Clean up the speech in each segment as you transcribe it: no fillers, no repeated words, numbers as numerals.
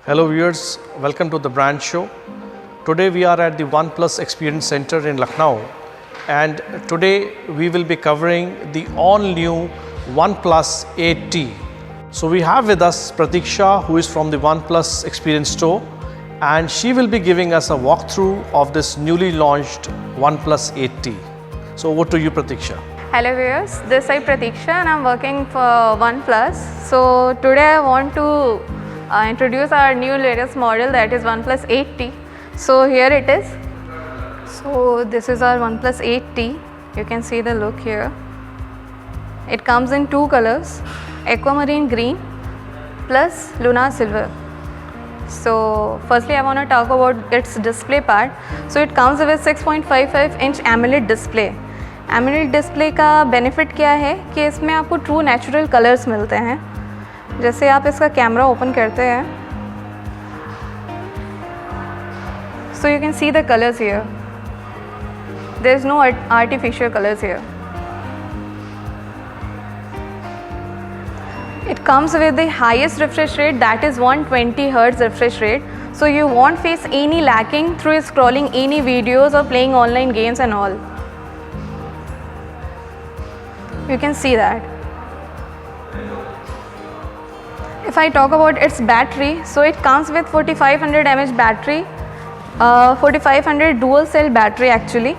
Hello viewers, welcome to the brand show. Today we are at the OnePlus Experience Center in Lucknow, and today we will be covering the all-new OnePlus 8T. So we have with us Pratiksha, who is from the OnePlus Experience Store, and she will be giving us a walkthrough of this newly launched OnePlus 8T. So over to you, Pratiksha. Hello viewers, this is Pratiksha and I'm working for OnePlus. So today I want to introduce our new latest model, that is OnePlus 8T. So here it is. So this is our OnePlus 8T. You can see the look here. It comes in two colors, aquamarine green plus lunar silver. So firstly I want to talk about its display part. So it comes with 6.55 inch AMOLED display. AMOLED display का benefit क्या है कि इसमें आपको true natural colours मिलते हैं. जैसे आप इसका कैमरा ओपन करते हैं, so you can see the colours here. There is no artificial colours here. It comes with the highest refresh rate, that is 120 Hz refresh rate. So you won't face any lagging through scrolling any videos or playing online games and all. You can see that. If I talk about its battery, so it comes with 4500 mAh battery, 4500 dual cell battery actually,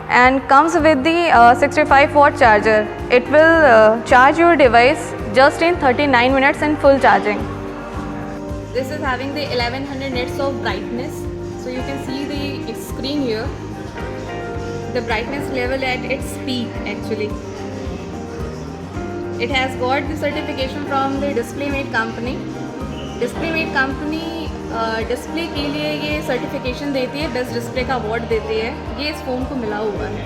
and comes with the 65 watt charger. It will charge your device just in 39 minutes in full charging. This is having the 1100 nits of brightness, so you can see the screen here, the brightness level at its peak actually. It has got the certification from the DisplayMate company. DisplayMate company display के लिए ये certification देती है, best display का award देती है. ये इस फ़ोन को मिला हुआ है.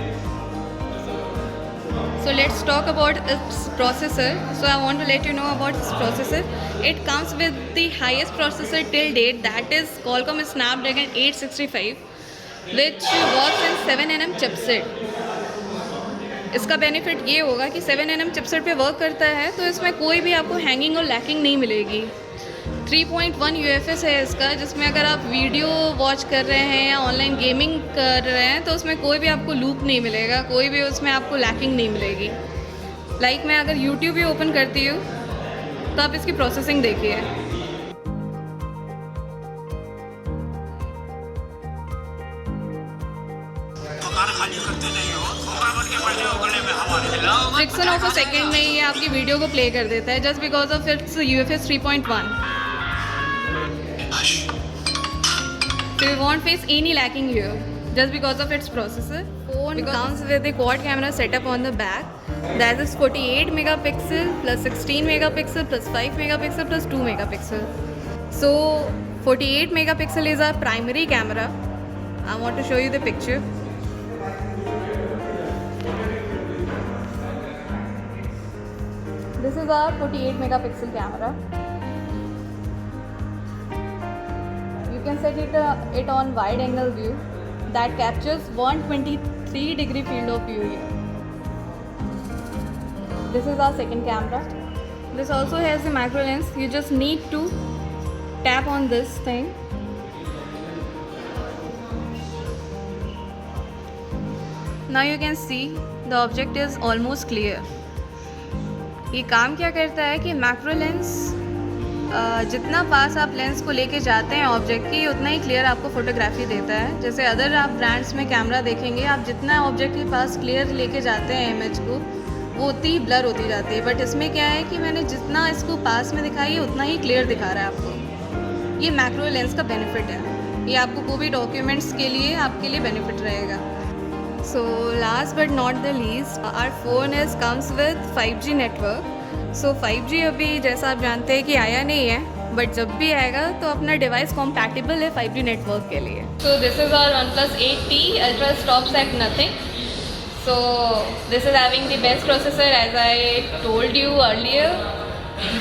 So let's talk about its processor. So I want to let you know about its processor. It comes with the highest processor till date, that is Qualcomm Snapdragon 865, which works in 7nm chipset. इसका benefit ये होगा कि 7nm chipset पे work करता है, तो इसमें कोई भी आपको हैंगिंग और लैकिंग नहीं मिलेगी. 3.1 UFS है इसका, जिसमें अगर आप वीडियो वॉच कर रहे हैं या ऑनलाइन गेमिंग कर रहे हैं तो उसमें कोई भी आपको लूप नहीं मिलेगा, कोई भी उसमें आपको लैकिंग नहीं मिलेगी. लाइक मैं अगर YouTube भी ओपन करती हूँ तो आप इसकी प्रोसेसिंग देखिए. फ्रिक्शन ऑफ अ सेकेंड में ये आपकी वीडियो को प्ले कर देता है, just because of its UFS 3.1. So you won't face any lacking here, just because of its processor. Phone comes with a quad camera setup on the back. That is 48 megapixel plus 16 megapixel plus 5 megapixel plus 2 megapixel. So 48 megapixel is our primary camera. I want to show you the picture. This is our 48 megapixel camera. You can set it on wide angle view that captures 123 degree field of view here. This is our second camera. This also has the macro lens. You just need to tap on this thing. Now you can see the object is almost clear. ये काम क्या करता है कि macro lens, जितना पास आप lens को लेके जाते हैं ऑब्जेक्ट की, उतना ही क्लियर आपको फोटोग्राफी देता है. जैसे अदर आप ब्रांड्स में कैमरा देखेंगे, आप जितना ऑब्जेक्ट के पास क्लियर लेके जाते हैं इमेज को, वो उतनी ही ब्लर होती जाती है. बट इसमें क्या है कि मैंने जितना इसको पास में दिखाई है उतना ही क्लियर दिखा रहा है आपको. ये मैक्रो लेंस का बेनिफिट है. ये आपको कोई भी डॉक्यूमेंट्स के लिए आपके लिए बेनिफिट रहेगा. So last but not the least, our phone comes with 5G network. So 5G अभी जैसा आप जानते हैं कि आया नहीं है, बट जब भी आएगा तो अपना डिवाइस कॉम्पैटिबल है 5G नेटवर्क के लिए. So this is our OnePlus 8T. Ultra stops at nothing. So this is having the best processor, as I told you earlier,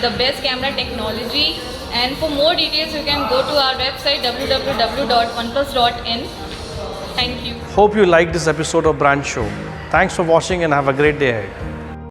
the best camera technology. And for more details you can go to our website www.oneplus.in. Thank you. Hope you liked this episode of Brand Show. Thanks for watching and have a great day ahead.